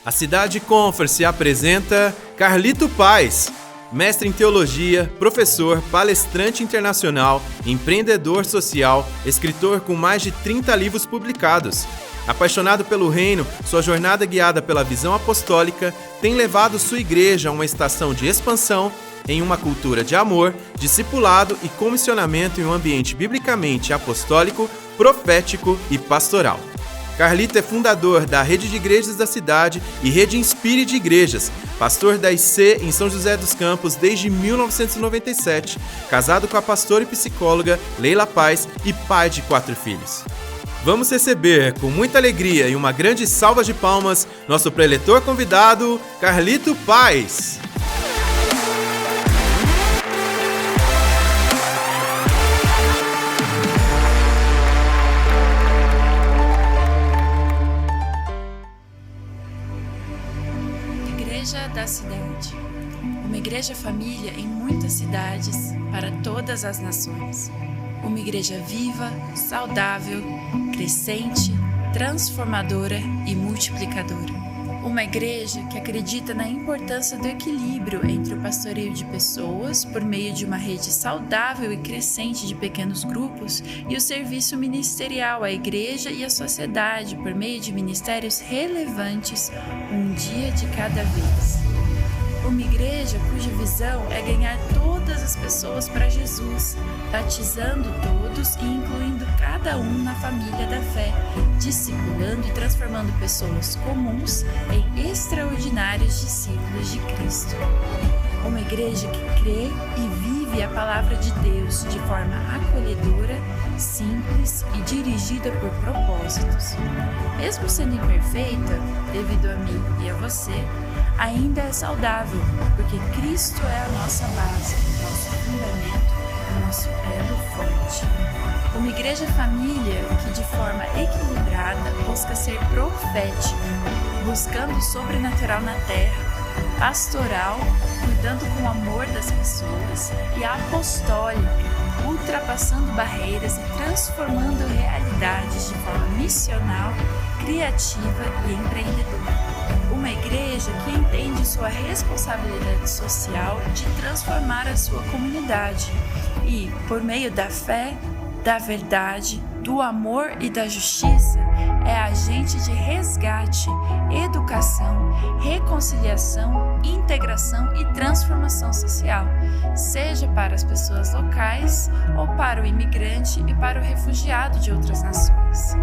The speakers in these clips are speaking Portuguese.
A Cidade Conference apresenta Carlito Paes, mestre em teologia, professor, palestrante internacional, empreendedor social, escritor com mais de 30 livros publicados. Apaixonado pelo reino, sua jornada guiada pela visão apostólica tem levado sua igreja a uma estação de expansão em uma cultura de amor, discipulado e comissionamento em um ambiente biblicamente apostólico, profético e pastoral. Carlito é fundador da Rede de Igrejas da Cidade e Rede Inspire de Igrejas, pastor da IC em São José dos Campos desde 1997, casado com a pastora e psicóloga Leila Paes e pai de 4 filhos. Vamos receber, com muita alegria e uma grande salva de palmas, nosso preletor convidado, Carlito Paes. Igreja da Cidade. Uma igreja família em muitas cidades, para todas as nações. Uma igreja viva, saudável, crescente, transformadora e multiplicadora. Uma igreja que acredita na importância do equilíbrio entre o pastoreio de pessoas por meio de uma rede saudável e crescente de pequenos grupos e o serviço ministerial à igreja e à sociedade por meio de ministérios relevantes, um dia de cada vez. Uma igreja cuja visão é ganhar todas as pessoas para Jesus, batizando todos e incluindo cada um na família da fé, discipulando e transformando pessoas comuns em extraordinários discípulos de Cristo. Uma igreja que crê e vive a palavra de Deus de forma acolhedora, simples e dirigida por propósitos. Mesmo sendo imperfeita, devido a mim e a você, ainda é saudável, porque Cristo é a nossa base, nosso fundamento, o nosso elo forte. Uma igreja família que de forma equilibrada busca ser profética, buscando o sobrenatural na terra, pastoral, cuidando com o amor das pessoas, e apostólica, ultrapassando barreiras e transformando realidades de forma missional, criativa e empreendedora. Uma igreja que entende sua responsabilidade social de transformar a sua comunidade e, por meio da fé, da verdade, do amor e da justiça, é agente de resgate, educação, reconciliação, integração e transformação social, seja para as pessoas locais ou para o imigrante e para o refugiado de outras nações.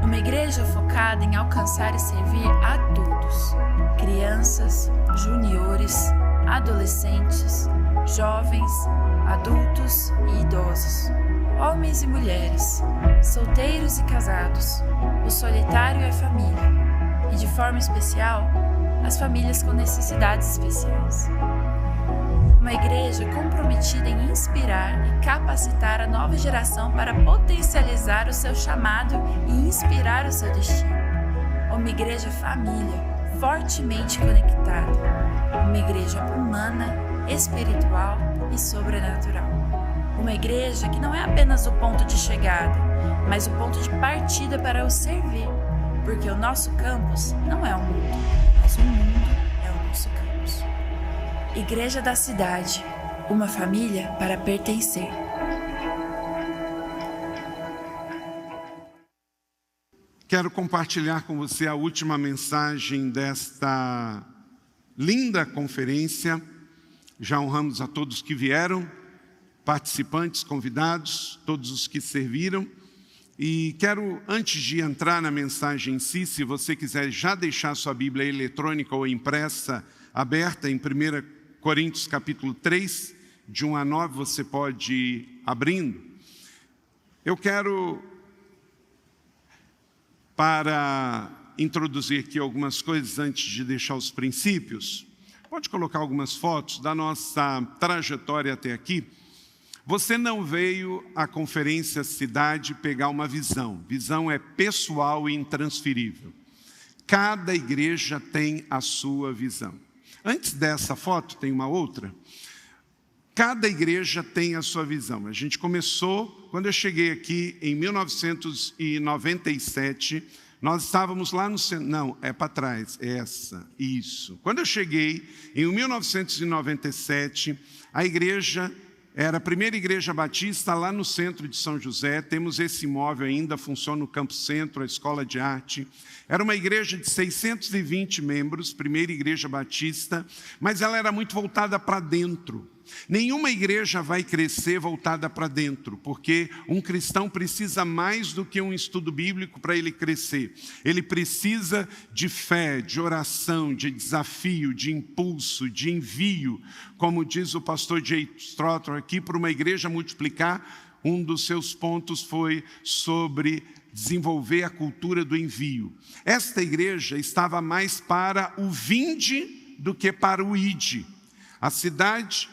Uma igreja focada em alcançar e servir a todos, crianças, juniores, adolescentes, jovens, adultos e idosos, homens e mulheres, solteiros e casados, o solitário e a família, e de forma especial, as famílias com necessidades especiais. Uma igreja comprometida em inspirar e capacitar a nova geração para potencializar o seu chamado e inspirar o seu destino. Uma igreja família, fortemente conectada. Uma igreja humana, espiritual e sobrenatural. Uma igreja que não é apenas o ponto de chegada, mas o ponto de partida para o servir, porque o nosso campus não é o mundo, mas o mundo é o nosso campus. Igreja da Cidade, uma família para pertencer. Quero compartilhar com você a última mensagem desta linda conferência. Já honramos a todos que vieram, participantes, convidados, todos os que serviram. E quero, antes de entrar na mensagem em si, se você quiser já deixar sua Bíblia eletrônica ou impressa aberta em 1 Coríntios capítulo 3, de 1 a 9, você pode ir abrindo. Eu quero, para introduzir aqui algumas coisas antes de deixar os princípios, pode colocar algumas fotos da nossa trajetória até aqui. Você não veio à conferência Cidade pegar uma visão. Visão é pessoal e intransferível. Cada igreja tem a sua visão. Antes dessa foto, tem uma outra. Cada igreja tem a sua visão. A gente começou, quando eu cheguei aqui em 1997, Nós estávamos lá no centro, não, é para trás, isso. Quando eu cheguei, em 1997, a igreja era a primeira igreja batista lá no centro de São José. Temos esse imóvel ainda, funciona no Campo Centro, a escola de arte. Era uma igreja de 620 membros, primeira igreja batista, mas ela era muito voltada para dentro. Nenhuma igreja vai crescer voltada para dentro, porque um cristão precisa mais do que um estudo bíblico para ele crescer. Ele precisa de fé, de oração, de desafio, de impulso, de envio. Como diz o pastor J. Strotter aqui, para uma igreja multiplicar, um dos seus pontos foi sobre desenvolver a cultura do envio. Esta igreja estava mais para o vinde do que para o ide. A cidade,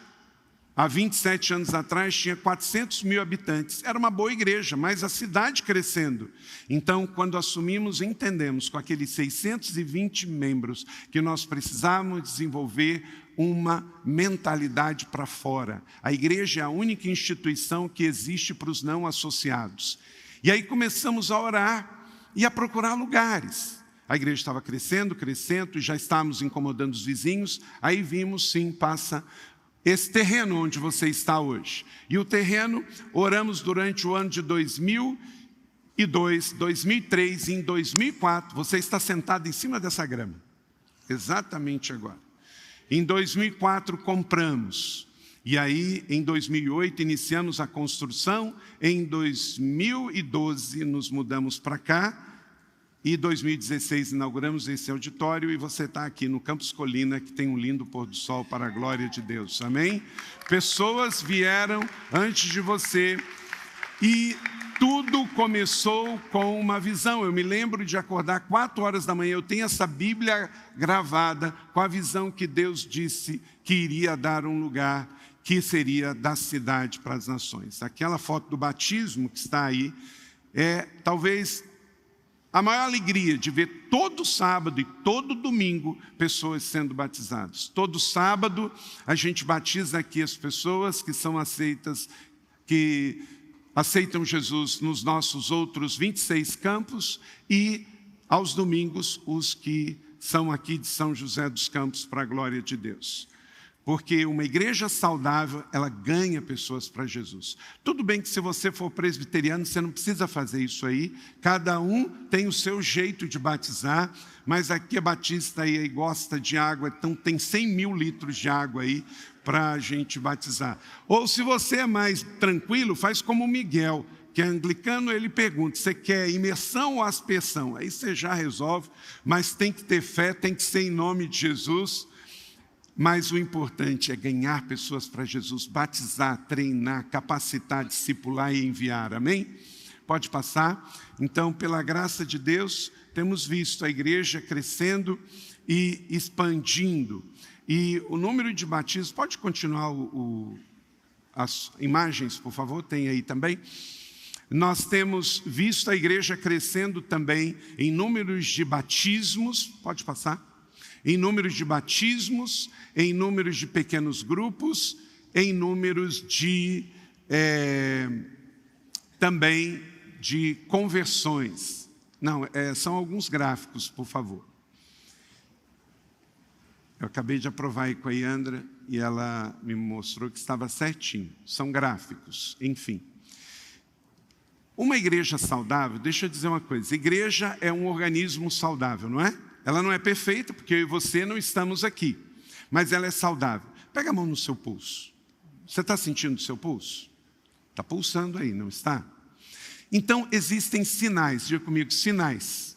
há 27 anos atrás, tinha 400 mil habitantes. Era uma boa igreja, mas a cidade crescendo. Então, quando assumimos, entendemos com aqueles 620 membros que nós precisávamos desenvolver uma mentalidade para fora. A igreja é a única instituição que existe para os não associados. E aí começamos a orar e a procurar lugares. A igreja estava crescendo, e já estávamos incomodando os vizinhos. Aí vimos, sim, passa esse terreno onde você está hoje. E o terreno, oramos durante o ano de 2002, 2003 e em 2004. Você está sentado em cima dessa grama. Exatamente agora. Em 2004 compramos. E aí, em 2008, iniciamos a construção. Em 2012, nos mudamos para cá. E em 2016, inauguramos esse auditório. E você está aqui no Campus Colina, que tem um lindo pôr do sol para a glória de Deus. Amém? Pessoas vieram antes de você. E tudo começou com uma visão. Eu me lembro de acordar 4 horas da manhã. Eu tenho essa Bíblia gravada com a visão que Deus disse que iria dar um lugar que seria da cidade para as nações. Aquela foto do batismo que está aí é talvez a maior alegria de ver todo sábado e todo domingo pessoas sendo batizadas. Todo sábado a gente batiza aqui as pessoas que são aceitas, que aceitam Jesus nos nossos outros 26 campos e aos domingos os que são aqui de São José dos Campos para a glória de Deus. Porque uma igreja saudável, ela ganha pessoas para Jesus. Tudo bem que se você for presbiteriano, você não precisa fazer isso aí. Cada um tem o seu jeito de batizar, mas aqui a Batista aí gosta de água, então tem 100 mil litros de água aí para a gente batizar. Ou se você é mais tranquilo, faz como o Miguel, que é anglicano, ele pergunta, você quer imersão ou aspersão? Aí você já resolve, mas tem que ter fé, tem que ser em nome de Jesus. Mas o importante é ganhar pessoas para Jesus, batizar, treinar, capacitar, discipular e enviar. Amém? Pode passar. Então, pela graça de Deus, temos visto a igreja crescendo e expandindo. E o número de batismos, pode continuar as imagens, por favor, tem aí também. Nós temos visto a igreja crescendo também em números de batismos, pode passar. Em números de batismos, em números de pequenos grupos, em números de também de conversões. Não, são alguns gráficos, por favor. Eu acabei de aprovar aí com a Iandra e ela me mostrou que estava certinho. São gráficos, enfim. Uma igreja saudável, deixa eu dizer uma coisa, igreja é um organismo saudável, não é? Ela não é perfeita, porque eu e você não estamos aqui, mas ela é saudável. Pega a mão no seu pulso. Você está sentindo o seu pulso? Está pulsando aí, não está? Então, existem sinais, diga comigo, sinais.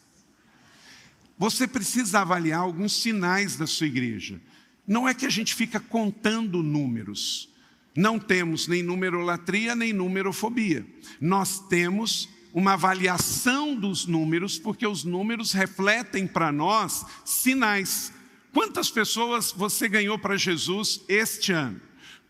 Você precisa avaliar alguns sinais da sua igreja. Não é que a gente fica contando números. Não temos nem numerolatria, nem numerofobia. Nós temos uma avaliação dos números, porque os números refletem para nós sinais. Quantas pessoas você ganhou para Jesus este ano?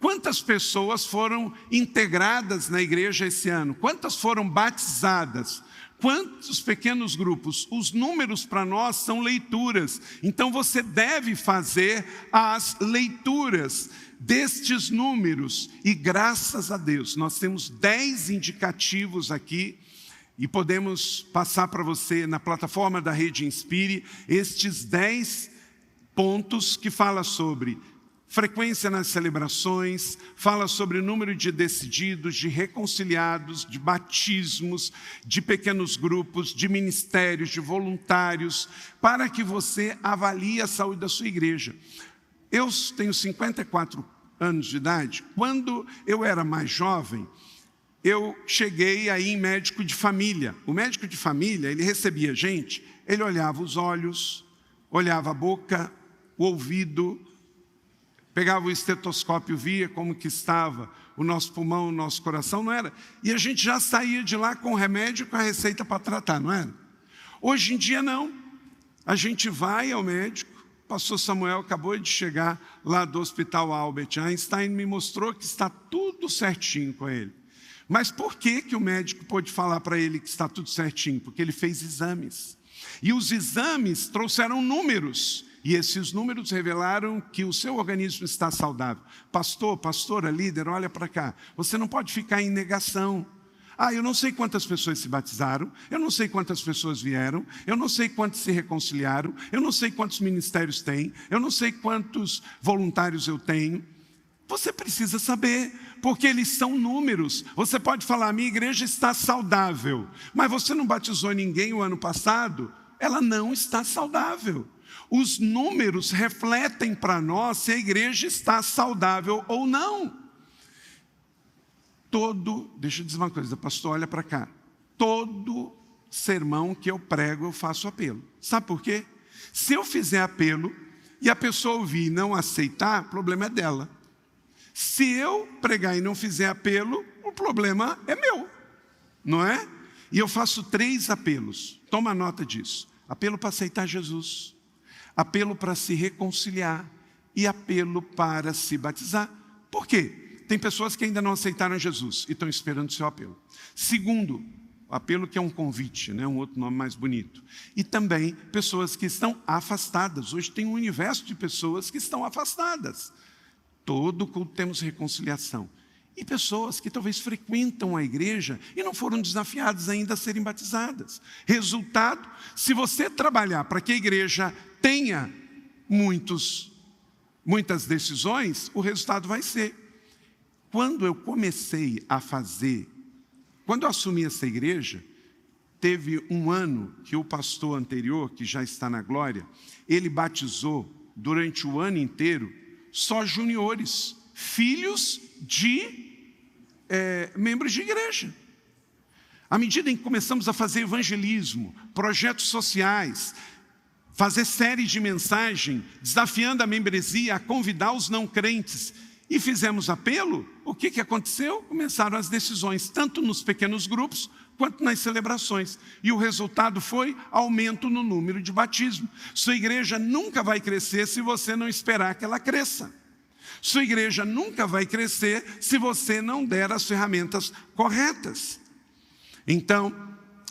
Quantas pessoas foram integradas na igreja esse ano? Quantas foram batizadas? Quantos pequenos grupos? Os números para nós são leituras. Então você deve fazer as leituras destes números. E graças a Deus, nós temos 10 indicativos aqui E podemos passar para você na plataforma da Rede Inspire estes 10 pontos que fala sobre frequência nas celebrações, fala sobre o número de decididos, de reconciliados, de batismos, de pequenos grupos, de ministérios, de voluntários, para que você avalie a saúde da sua igreja. Eu tenho 54 anos de idade. Quando eu era mais jovem, eu cheguei aí em médico de família. O médico de família, ele recebia gente, ele olhava os olhos, olhava a boca, o ouvido, pegava o estetoscópio, via como que estava o nosso pulmão, o nosso coração, não era? E a gente já saía de lá com o remédio, com a receita para tratar, não era? Hoje em dia não. A gente vai ao médico. O pastor Samuel acabou de chegar lá do Hospital Albert Einstein, me mostrou que está tudo certinho com ele. Mas por que o médico pôde falar para ele que está tudo certinho? Porque ele fez exames. E os exames trouxeram números. E esses números revelaram que o seu organismo está saudável. Pastor, pastora, líder, olha para cá. Você não pode ficar em negação. Eu não sei quantas pessoas se batizaram, eu não sei quantas pessoas vieram, eu não sei quantos se reconciliaram, eu não sei quantos ministérios tem, eu não sei quantos voluntários eu tenho. Você precisa saber, porque eles são números. Você pode falar, minha igreja está saudável, mas você não batizou ninguém o ano passado, ela não está saudável. Os números refletem para nós se a igreja está saudável ou não. Deixa eu dizer uma coisa, pastor, olha para cá. Todo sermão que eu prego, eu faço apelo. Sabe por quê? Se eu fizer apelo e a pessoa ouvir e não aceitar, o problema é dela. Se eu pregar e não fizer apelo, o problema é meu, não é? E eu faço 3 apelos. Toma nota disso. Apelo para aceitar Jesus, apelo para se reconciliar e apelo para se batizar. Por quê? Tem pessoas que ainda não aceitaram Jesus e estão esperando o seu apelo. Segundo, o apelo que é um convite, né? Um outro nome mais bonito. E também pessoas que estão afastadas. Hoje tem um universo de pessoas que estão afastadas. Todo culto temos reconciliação. E pessoas que talvez frequentam a igreja e não foram desafiadas ainda a serem batizadas. Resultado, se você trabalhar para que a igreja tenha muitas decisões, o resultado vai ser. Quando eu comecei a fazer, quando eu assumi essa igreja, teve um ano que o pastor anterior, que já está na glória, ele batizou durante o ano inteiro só juniores, filhos de membros de igreja. À medida em que começamos a fazer evangelismo, projetos sociais, fazer série de mensagem, desafiando a membresia a convidar os não crentes, e fizemos apelo, o que aconteceu? Começaram as decisões, tanto nos pequenos grupos, quanto nas celebrações. E o resultado foi aumento no número de batismo. Sua igreja nunca vai crescer se você não esperar que ela cresça. Sua igreja nunca vai crescer se você não der as ferramentas corretas. Então,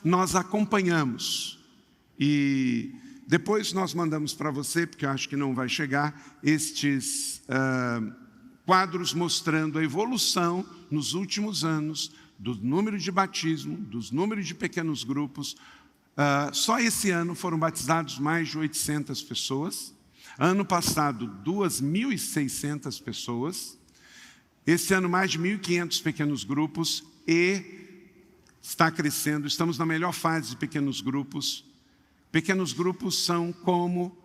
nós acompanhamos. E depois nós mandamos para você, porque eu acho que não vai chegar, estes quadros mostrando a evolução nos últimos anos do número de batismo, dos números de pequenos grupos. Só esse ano foram batizados mais de 800 pessoas. Ano passado, 2.600 pessoas. Esse ano, mais de 1.500 pequenos grupos e está crescendo. Estamos na melhor fase de pequenos grupos. Pequenos grupos são como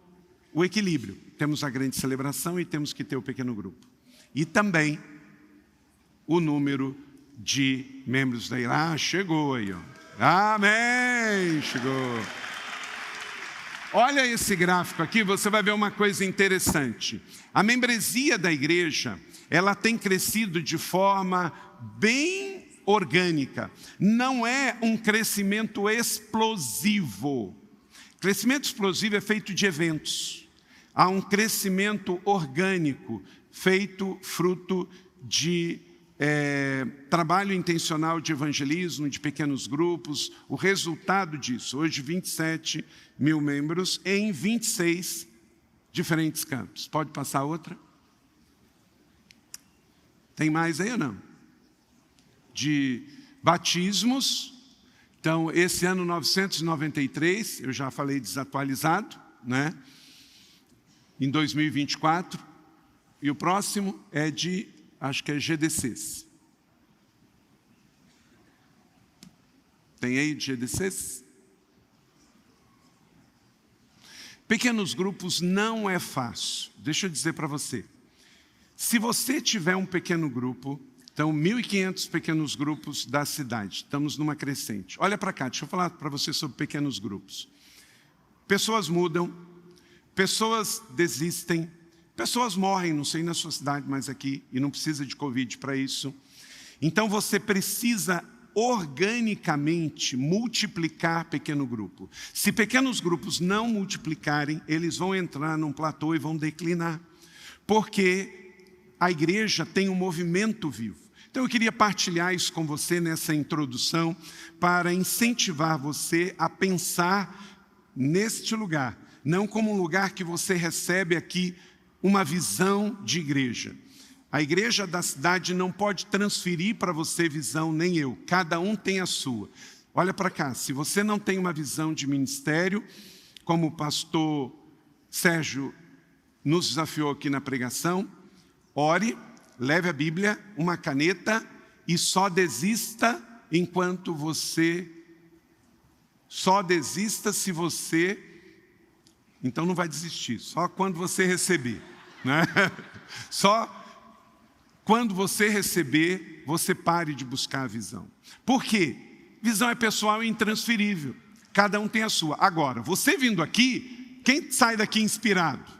o equilíbrio. Temos a grande celebração e temos que ter o pequeno grupo. E também o número de membros da igreja. Chegou aí, ó. Amém! Chegou. Olha esse gráfico aqui, você vai ver uma coisa interessante. A membresia da igreja, ela tem crescido de forma bem orgânica. Não é um crescimento explosivo. Crescimento explosivo é feito de eventos. Há um crescimento orgânico, feito fruto de trabalho intencional de evangelismo, de pequenos grupos. O resultado disso, hoje 27 mil membros em 26 diferentes campos. Pode passar outra? Tem mais aí ou não? De batismos, Então, esse ano 993, eu já falei desatualizado, né? Em 2024. E o próximo é de, acho que é GDCs. Tem aí de GDCs? Pequenos grupos não é fácil. Deixa eu dizer para você. Se você tiver um pequeno grupo, então 1.500 pequenos grupos da cidade, estamos numa crescente. Olha para cá, deixa eu falar para você sobre pequenos grupos. Pessoas mudam, pessoas desistem, pessoas morrem, não sei na sua cidade, mas aqui, e não precisa de Covid para isso. Então você precisa organicamente multiplicar pequeno grupo. Se pequenos grupos não multiplicarem, eles vão entrar num platô e vão declinar. Porque a igreja tem um movimento vivo. Então eu queria partilhar isso com você nessa introdução para incentivar você a pensar neste lugar, não como um lugar que você recebe aqui uma visão de igreja. A igreja da cidade não pode transferir para você visão, nem eu. Cada um tem a sua. Olha para cá, se você não tem uma visão de ministério, como o pastor Sérgio nos desafiou aqui na pregação, ore, leve a Bíblia, uma caneta e só desista enquanto você... Só desista se você... Então não vai desistir, só quando você receber, né? Só... Quando você receber, você pare de buscar a visão. Por quê? Visão é pessoal e intransferível. Cada um tem a sua. Agora, você vindo aqui, quem sai daqui inspirado?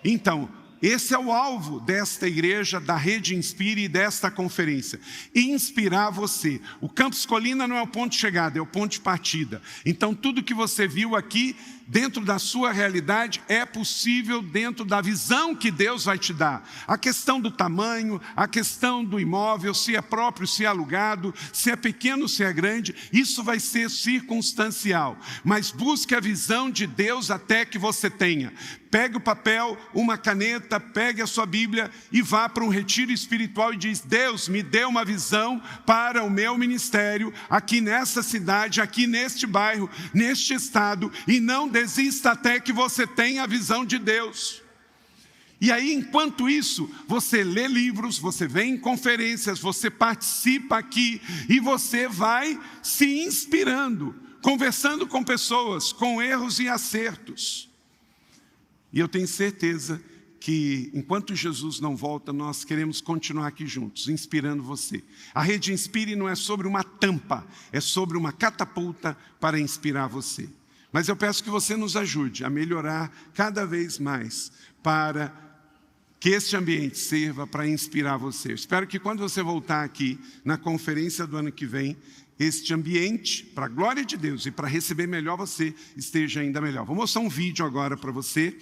Então, esse é o alvo desta igreja, da Rede Inspire e desta conferência. Inspirar você. O Campus Colina não é o ponto de chegada, é o ponto de partida. Então, tudo que você viu aqui, dentro da sua realidade, é possível dentro da visão que Deus vai te dar. A questão do tamanho, a questão do imóvel, se é próprio, se é alugado, se é pequeno, se é grande, isso vai ser circunstancial. Mas busque a visão de Deus até que você tenha. Pegue o papel, uma caneta, pegue a sua Bíblia e vá para um retiro espiritual e diz: Deus, me dê uma visão para o meu ministério aqui nessa cidade, aqui neste bairro, neste estado, e não desista até que você tenha a visão de Deus. E aí, enquanto isso, você lê livros, você vem em conferências, você participa aqui e você vai se inspirando, conversando com pessoas, com erros e acertos. E eu tenho certeza que, enquanto Jesus não volta, nós queremos continuar aqui juntos, inspirando você. A Rede Inspire não é sobre uma tampa, é sobre uma catapulta para inspirar você. Mas eu peço que você nos ajude a melhorar cada vez mais para que este ambiente sirva para inspirar você. Eu espero que quando você voltar aqui na conferência do ano que vem, este ambiente, para a glória de Deus e para receber melhor você, esteja ainda melhor. Vou mostrar um vídeo agora para você,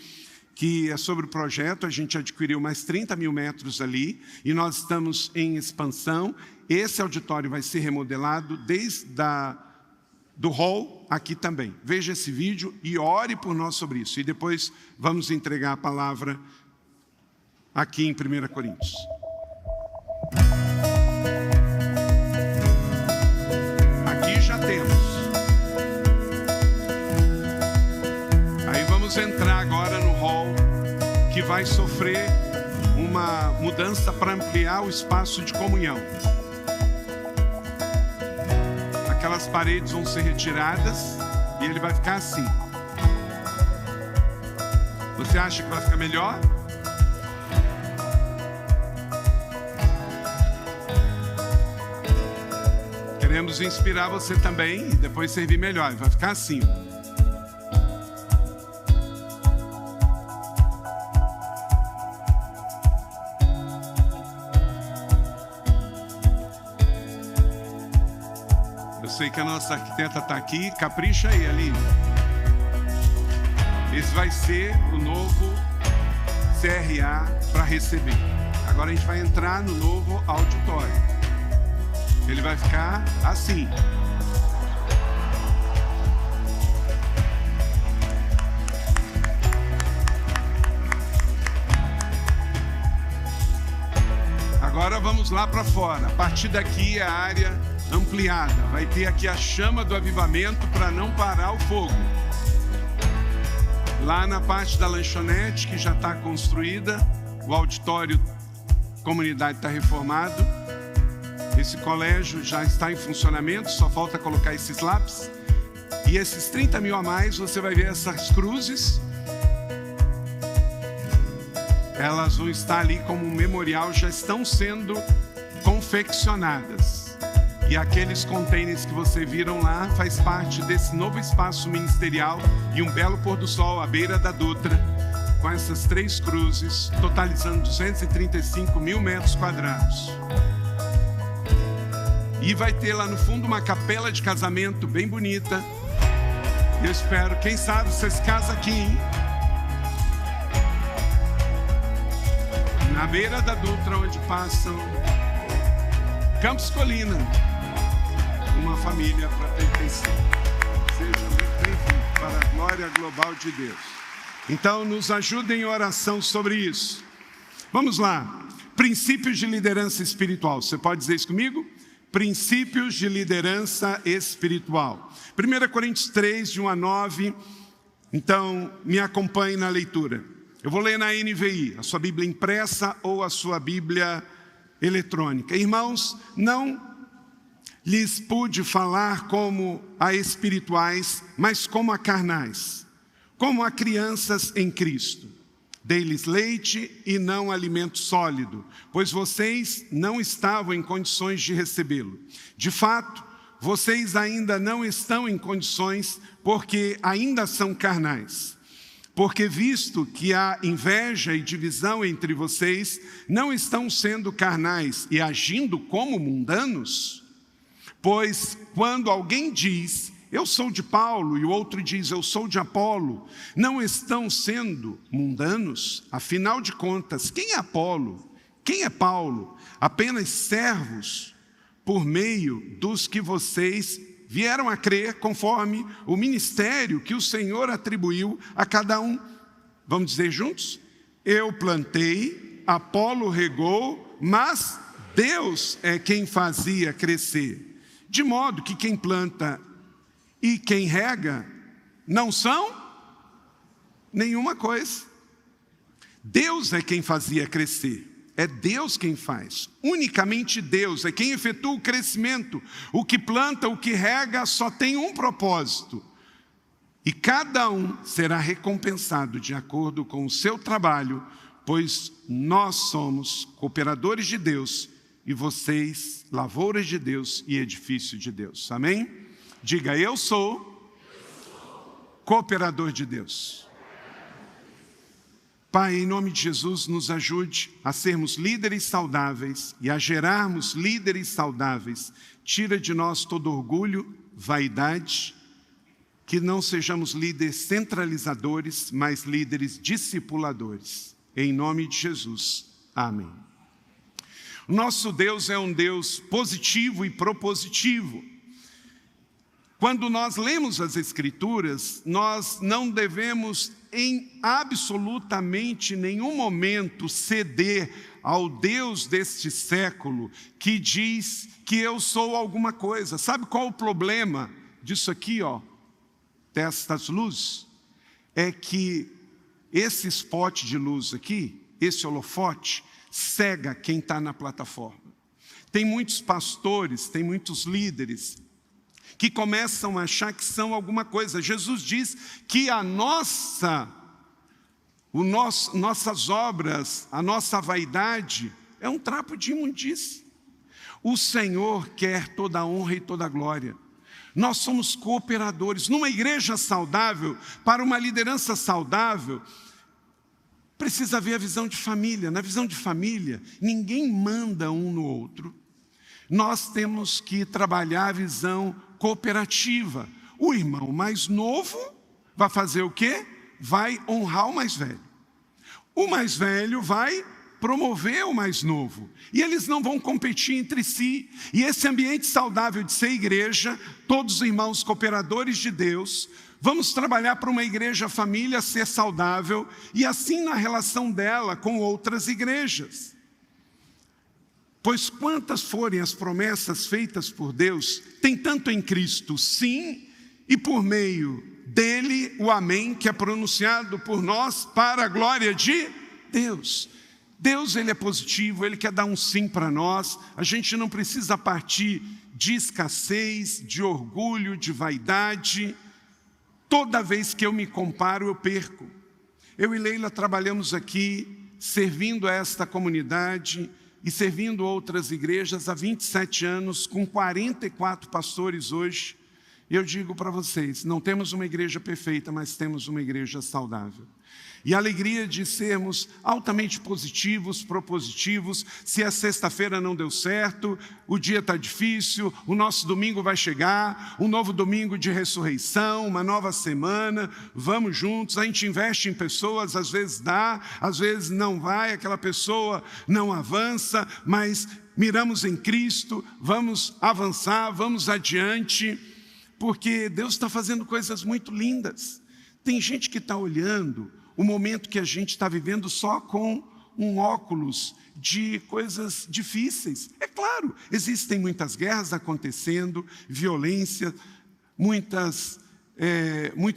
que é sobre o projeto. A gente adquiriu mais 30 mil metros ali, e nós estamos em expansão. Esse auditório vai ser remodelado desde do hall aqui também. Veja esse vídeo e ore por nós sobre isso. E depois vamos entregar a palavra aqui em 1 Coríntios. Aí vamos entrar agora no hall, que vai sofrer uma mudança para ampliar o espaço de comunhão. Aquelas paredes vão ser retiradas e ele vai ficar assim. Você acha que vai ficar melhor? Queremos inspirar você também e depois servir melhor. Vai ficar assim. Eu sei que a nossa arquiteta está aqui. Capricha aí, Aline. Esse vai ser o novo CRA para receber. Agora a gente vai entrar no novo auditório. Ele vai ficar assim. Agora vamos lá para fora. A partir daqui é a área ampliada. Vai ter aqui a chama do avivamento para não parar o fogo. Lá na parte da lanchonete, que já está construída, o auditório comunidade está reformado. Esse colégio já está em funcionamento, só falta colocar esses lápis. E esses 30 mil a mais, você vai ver essas cruzes. Elas vão estar ali como um memorial, já estão sendo confeccionadas. E aqueles containers que você viram lá faz parte desse novo espaço ministerial e um belo pôr do sol à beira da Dutra, com essas 3 cruzes, totalizando 235 mil metros quadrados. E vai ter lá no fundo uma capela de casamento bem bonita. Eu espero, quem sabe vocês casam aqui, hein? Na beira da Dutra, onde passam Campos Colina, uma família para pertencer. Seja muito bem-vindo para a glória global de Deus. Então, nos ajudem em oração sobre isso. Vamos lá. Princípios de liderança espiritual. Você pode dizer isso comigo? Princípios de liderança espiritual. 1 Coríntios 3, de 1 a 9. Então, me acompanhe na leitura. Eu vou ler na NVI, a sua Bíblia impressa ou a sua Bíblia eletrônica. Irmãos, não lhes pude falar como a espirituais, mas como a carnais, como a crianças em Cristo. Dei-lhes leite e não alimento sólido, pois vocês não estavam em condições de recebê-lo. De fato, vocês ainda não estão em condições, porque ainda são carnais. Porque visto que há inveja e divisão entre vocês, não estão sendo carnais e agindo como mundanos? Pois quando alguém diz, eu sou de Paulo, e o outro diz, eu sou de Apolo, não estão sendo mundanos? Afinal de contas, quem é Apolo? Quem é Paulo? Apenas servos por meio dos que vocês vieram a crer conforme o ministério que o Senhor atribuiu a cada um. Vamos dizer juntos? Eu plantei, Apolo regou, mas Deus é quem fazia crescer. De modo que quem planta e quem rega não são nenhuma coisa. Deus é quem fazia crescer. É Deus quem faz. Unicamente Deus é quem efetua o crescimento. O que planta, o que rega, só tem um propósito. E cada um será recompensado de acordo com o seu trabalho, pois nós somos cooperadores de Deus e vocês, lavouras de Deus e edifício de Deus. Amém? Diga, eu sou cooperador de Deus. Pai, em nome de Jesus, nos ajude a sermos líderes saudáveis e a gerarmos líderes saudáveis. Tira de nós todo orgulho, vaidade, que não sejamos líderes centralizadores, mas líderes discipuladores. Em nome de Jesus. Amém. Nosso Deus é um Deus positivo e propositivo. Quando nós lemos as Escrituras, nós não devemos em absolutamente nenhum momento ceder ao Deus deste século que diz que eu sou alguma coisa. Sabe qual o problema disso aqui, ó? Destas luzes? É que esse spot de luz aqui, esse holofote, cega quem está na plataforma. Tem muitos pastores, tem muitos líderes que começam a achar que são alguma coisa. Jesus diz que nossas obras, a nossa vaidade é um trapo de imundície. O Senhor quer toda a honra e toda a glória. Nós somos cooperadores. Numa igreja saudável, para uma liderança saudável, precisa haver a visão de família. Na visão de família, ninguém manda um no outro. Nós temos que trabalhar a visão cooperativa. O irmão mais novo vai fazer o quê? Vai honrar o mais velho. O mais velho vai promover o mais novo. E eles não vão competir entre si. E esse ambiente saudável de ser igreja, todos os irmãos cooperadores de Deus, vamos trabalhar para uma igreja família ser saudável e assim na relação dela com outras igrejas. Pois quantas forem as promessas feitas por Deus, tem tanto em Cristo sim, e por meio dele o amém, que é pronunciado por nós para a glória de Deus. Deus, ele é positivo, ele quer dar um sim para nós. A gente não precisa partir de escassez, de orgulho, de vaidade. Toda vez que eu me comparo, eu perco. Eu e Leila trabalhamos aqui, servindo a esta comunidade e servindo outras igrejas há 27 anos, com 44 pastores hoje. E eu digo para vocês, não temos uma igreja perfeita, mas temos uma igreja saudável. E a alegria de sermos altamente positivos, propositivos. Se a sexta-feira não deu certo, o dia está difícil, o nosso domingo vai chegar, um novo domingo de ressurreição, uma nova semana, vamos juntos. A gente investe em pessoas, às vezes dá, às vezes não vai, aquela pessoa não avança, mas miramos em Cristo, vamos avançar, vamos adiante, porque Deus está fazendo coisas muito lindas. Tem gente que está olhando o momento que a gente está vivendo só com um óculos de coisas difíceis. É claro, existem muitas guerras acontecendo, violência, muitos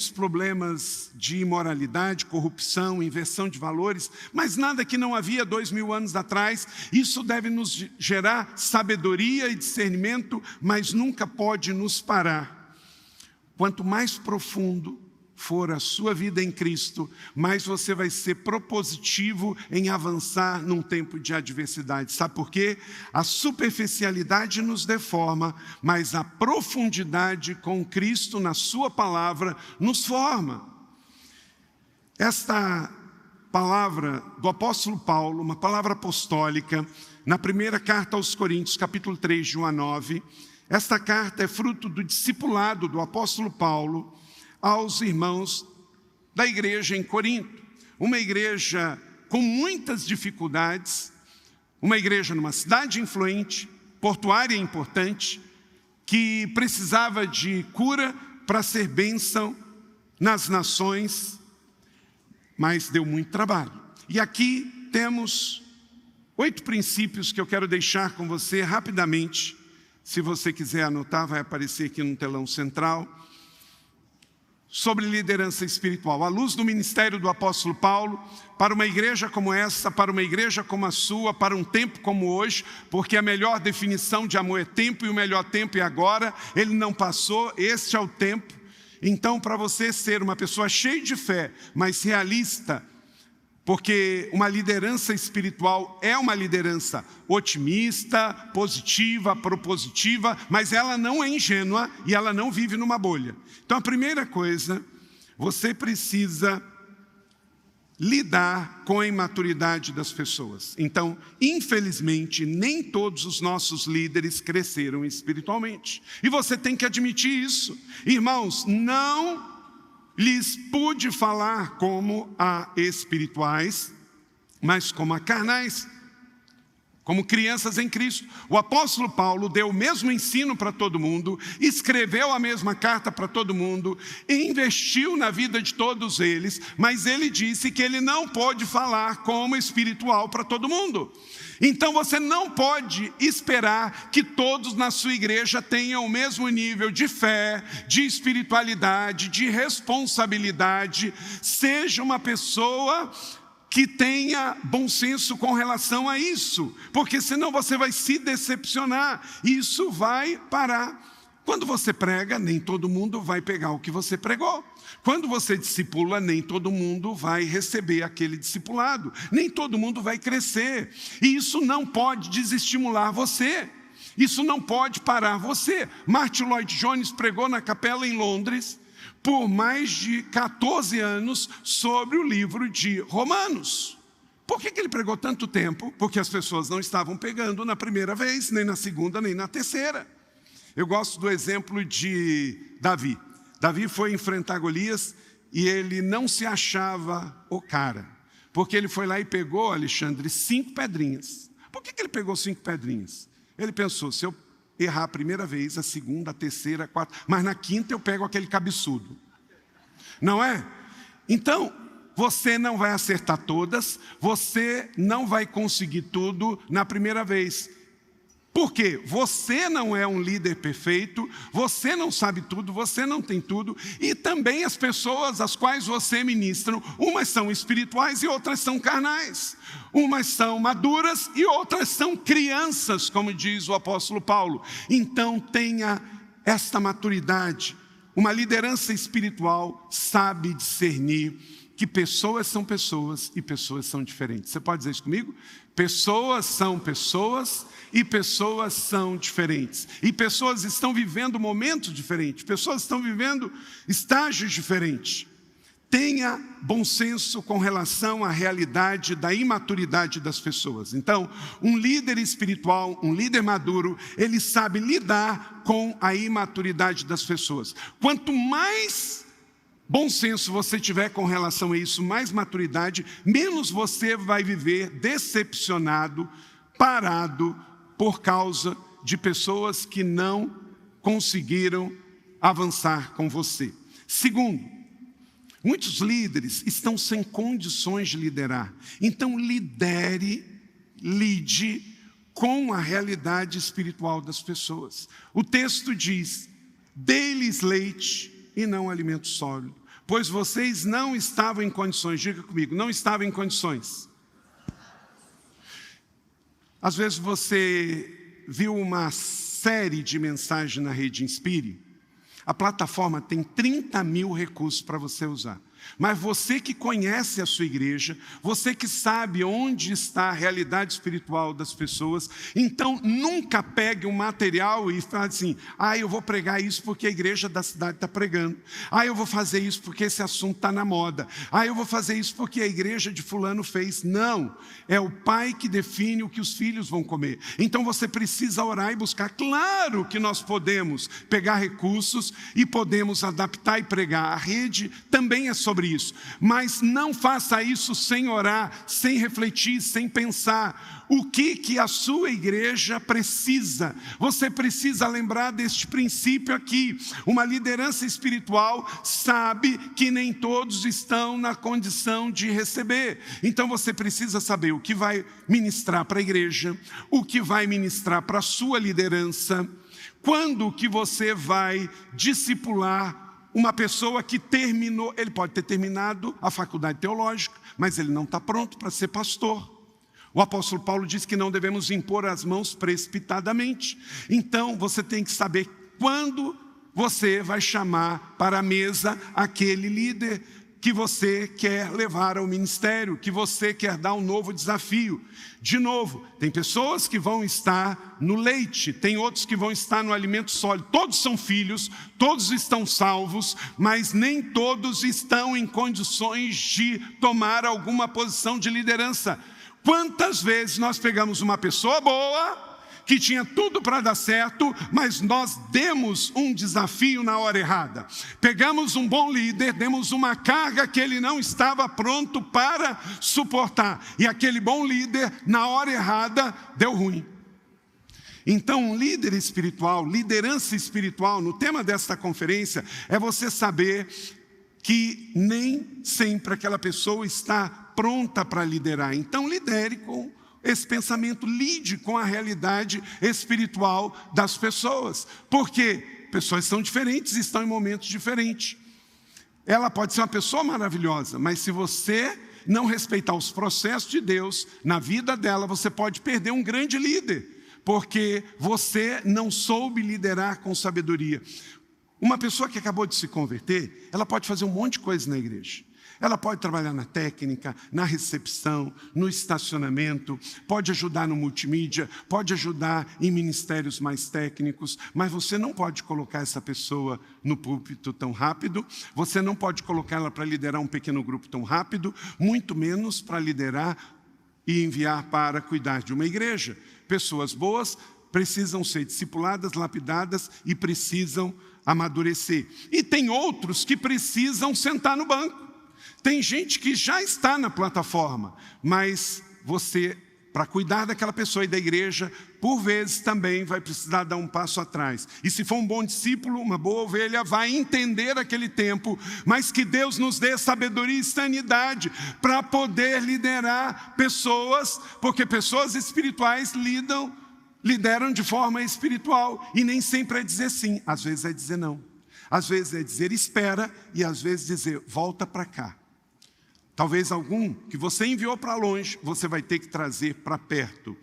problemas de imoralidade, corrupção, inversão de valores, mas nada que não havia 2000 anos atrás. Isso deve nos gerar sabedoria e discernimento, mas nunca pode nos parar. Quanto mais profundo for a sua vida em Cristo, mais você vai ser propositivo em avançar num tempo de adversidade. Sabe por quê? A superficialidade nos deforma, mas a profundidade com Cristo na sua palavra nos forma. Esta palavra do apóstolo Paulo, uma palavra apostólica, na primeira carta aos Coríntios, capítulo 3, de 1 a 9, esta carta é fruto do discipulado do apóstolo Paulo aos irmãos da igreja em Corinto. Uma igreja com muitas dificuldades, uma igreja numa cidade influente, portuária importante, que precisava de cura para ser bênção nas nações, mas deu muito trabalho. E aqui temos 8 princípios que eu quero deixar com você rapidamente. Se você quiser anotar, vai aparecer aqui no telão central. Sobre liderança espiritual, à luz do ministério do apóstolo Paulo, para uma igreja como essa, para uma igreja como a sua, para um tempo como hoje, porque a melhor definição de amor é tempo, e o melhor tempo é agora. Ele não passou, este é o tempo. Então, para você ser uma pessoa cheia de fé, mas realista, porque uma liderança espiritual é uma liderança otimista, positiva, propositiva, mas ela não é ingênua e ela não vive numa bolha. Então a primeira coisa, você precisa lidar com a imaturidade das pessoas. Então, infelizmente, nem todos os nossos líderes cresceram espiritualmente. E você tem que admitir isso. Irmãos, não lhes pude falar como a espirituais, mas como a carnais, como crianças em Cristo. O apóstolo Paulo deu o mesmo ensino para todo mundo, escreveu a mesma carta para todo mundo, investiu na vida de todos eles, mas ele disse que ele não pôde falar como espiritual para todo mundo. Então você não pode esperar que todos na sua igreja tenham o mesmo nível de fé, de espiritualidade, de responsabilidade. Seja uma pessoa que tenha bom senso com relação a isso, porque senão você vai se decepcionar, e isso vai parar. Quando você prega, nem todo mundo vai pegar o que você pregou. Quando você discipula, nem todo mundo vai receber aquele discipulado. Nem todo mundo vai crescer. E isso não pode desestimular você. Isso não pode parar você. Martin Lloyd Jones pregou na capela em Londres por mais de 14 anos sobre o livro de Romanos. Por que ele pregou tanto tempo? Porque as pessoas não estavam pegando na primeira vez, nem na segunda, nem na terceira. Eu gosto do exemplo de Davi. Davi foi enfrentar Golias e ele não se achava o cara. Porque ele foi lá e pegou, Alexandre, 5 pedrinhas. Por que ele pegou 5 pedrinhas? Ele pensou, se eu errar a primeira vez, a segunda, a terceira, a quarta, mas na quinta eu pego aquele cabeçudo. Não é? Então, você não vai acertar todas, você não vai conseguir tudo na primeira vez. Porque você não é um líder perfeito, você não sabe tudo, você não tem tudo, e também as pessoas às quais você ministra, umas são espirituais e outras são carnais. Umas são maduras e outras são crianças, como diz o apóstolo Paulo. Então tenha esta maturidade. Uma liderança espiritual sabe discernir que pessoas são pessoas e pessoas são diferentes. Você pode dizer isso comigo? Pessoas são pessoas e pessoas são diferentes. E pessoas estão vivendo momentos diferentes. Pessoas estão vivendo estágios diferentes. Tenha bom senso com relação à realidade da imaturidade das pessoas. Então, um líder espiritual, um líder maduro, ele sabe lidar com a imaturidade das pessoas. Quanto mais bom senso você tiver com relação a isso, mais maturidade, menos você vai viver decepcionado, parado, por causa de pessoas que não conseguiram avançar com você. Segundo, muitos líderes estão sem condições de liderar. Então lide com a realidade espiritual das pessoas. O texto diz, dê-lhes leite e não alimento sólido, pois vocês não estavam em condições, diga comigo, não estavam em condições. Às vezes você viu uma série de mensagens na Rede Inspire. A plataforma tem 30 mil recursos para você usar. Mas você que conhece a sua igreja, você que sabe onde está a realidade espiritual das pessoas, então nunca pegue um material e fale assim, eu vou pregar isso porque a igreja da cidade está pregando. Eu vou fazer isso porque esse assunto está na moda. Eu vou fazer isso porque a igreja de fulano fez. Não, é o pai que define o que os filhos vão comer. Então você precisa orar e buscar. Claro que nós podemos pegar recursos e podemos adaptar e pregar. A rede também é sobre isso, mas não faça isso sem orar, sem refletir, sem pensar. O que a sua igreja precisa? Você precisa lembrar deste princípio aqui. Uma liderança espiritual sabe que nem todos estão na condição de receber. Então você precisa saber o que vai ministrar para a igreja, o que vai ministrar para a sua liderança, quando que você vai discipular uma pessoa que terminou, ele pode ter terminado a faculdade teológica, mas ele não está pronto para ser pastor. O apóstolo Paulo diz que não devemos impor as mãos precipitadamente. Então você tem que saber quando você vai chamar para a mesa aquele líder que você quer levar ao ministério, que você quer dar um novo desafio. De novo, tem pessoas que vão estar no leite, tem outros que vão estar no alimento sólido. Todos são filhos, todos estão salvos, mas nem todos estão em condições de tomar alguma posição de liderança. Quantas vezes nós pegamos uma pessoa boa, que tinha tudo para dar certo, mas nós demos um desafio na hora errada. Pegamos um bom líder, demos uma carga que ele não estava pronto para suportar. E aquele bom líder, na hora errada, deu ruim. Então, um líder espiritual, liderança espiritual, no tema desta conferência, é você saber que nem sempre aquela pessoa está pronta para liderar. Então, lidere com esse pensamento, lide com a realidade espiritual das pessoas. Porque pessoas são diferentes e estão em momentos diferentes. Ela pode ser uma pessoa maravilhosa, mas se você não respeitar os processos de Deus na vida dela, você pode perder um grande líder, porque você não soube liderar com sabedoria. Uma pessoa que acabou de se converter, ela pode fazer um monte de coisa na igreja. Ela pode trabalhar na técnica, na recepção, no estacionamento, pode ajudar no multimídia, pode ajudar em ministérios mais técnicos, mas você não pode colocar essa pessoa no púlpito tão rápido, você não pode colocar ela para liderar um pequeno grupo tão rápido, muito menos para liderar e enviar para cuidar de uma igreja. Pessoas boas precisam ser discipuladas, lapidadas e precisam amadurecer. E tem outros que precisam sentar no banco. Tem gente que já está na plataforma, mas você, para cuidar daquela pessoa e da igreja, por vezes também vai precisar dar um passo atrás. E se for um bom discípulo, uma boa ovelha, vai entender aquele tempo, mas que Deus nos dê sabedoria e sanidade para poder liderar pessoas, porque pessoas espirituais lidam lideram de forma espiritual. E nem sempre é dizer sim, às vezes é dizer não. Às vezes é dizer espera e às vezes dizer volta para cá. Talvez algum que você enviou para longe, você vai ter que trazer para perto.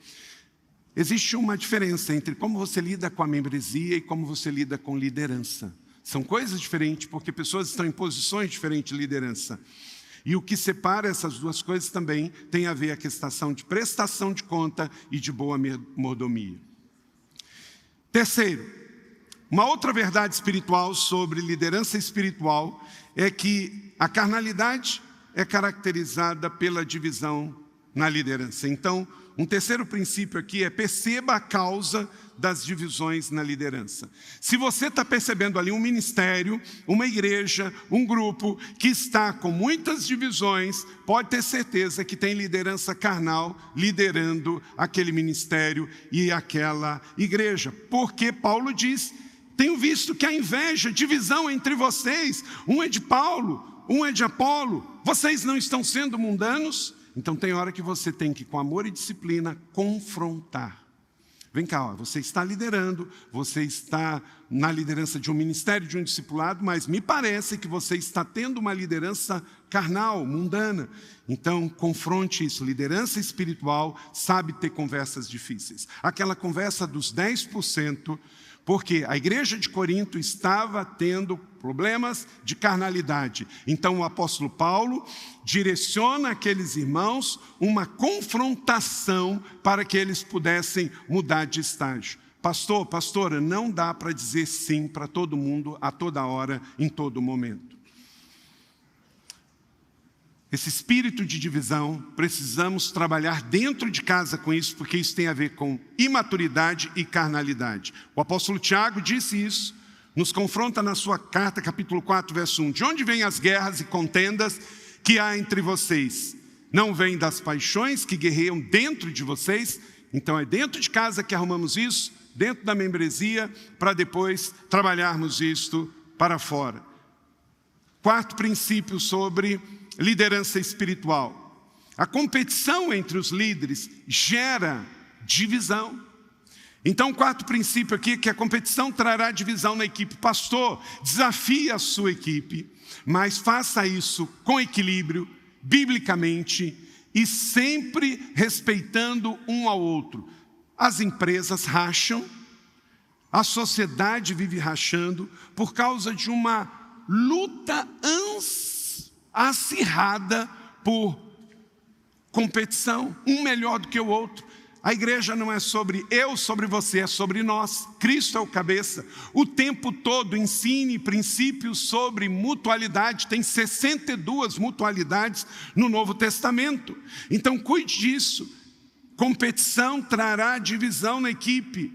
Existe uma diferença entre como você lida com a membresia e como você lida com liderança. São coisas diferentes, porque pessoas estão em posições diferentes de liderança. E o que separa essas duas coisas também tem a ver com a questão de prestação de conta e de boa mordomia. Terceiro, uma outra verdade espiritual sobre liderança espiritual é que a carnalidade é caracterizada pela divisão na liderança. Então, um terceiro princípio aqui é perceba a causa das divisões na liderança. Se você está percebendo ali um ministério, uma igreja, um grupo que está com muitas divisões, pode ter certeza que tem liderança carnal liderando aquele ministério e aquela igreja. Porque Paulo diz, tenho visto que há inveja, divisão entre vocês, um é de Paulo, um é de Apolo, vocês não estão sendo mundanos? Então tem hora que você tem que, com amor e disciplina, confrontar. Vem cá, ó, você está liderando, você está na liderança de um ministério, de um discipulado, mas me parece que você está tendo uma liderança carnal, mundana. Então confronte isso. Liderança espiritual sabe ter conversas difíceis. Aquela conversa dos 10%, porque a igreja de Corinto estava tendo problemas de carnalidade. Então o apóstolo Paulo direciona aqueles irmãos uma confrontação para que eles pudessem mudar de estágio. Pastor, pastora, não dá para dizer sim para todo mundo, a toda hora, em todo momento. Esse espírito de divisão, precisamos trabalhar dentro de casa com isso, porque isso tem a ver com imaturidade e carnalidade. O apóstolo Tiago disse isso, nos confronta na sua carta, capítulo 4, verso 1. De onde vêm as guerras e contendas que há entre vocês? Não vêm das paixões que guerreiam dentro de vocês? Então é dentro de casa que arrumamos isso, dentro da membresia, para depois trabalharmos isto para fora. Quarto princípio sobre liderança espiritual. A competição entre os líderes gera divisão. Então, o quarto princípio aqui é que a competição trará divisão na equipe. Pastor, desafie a sua equipe, mas faça isso com equilíbrio, biblicamente, e sempre respeitando um ao outro. As empresas racham, a sociedade vive rachando por causa de uma luta acirrada por competição, um melhor do que o outro. A igreja não é sobre eu, sobre você, é sobre nós. Cristo é o cabeça. O tempo todo ensine princípios sobre mutualidade. Tem 62 mutualidades no Novo Testamento. Então cuide disso. Competição trará divisão na equipe.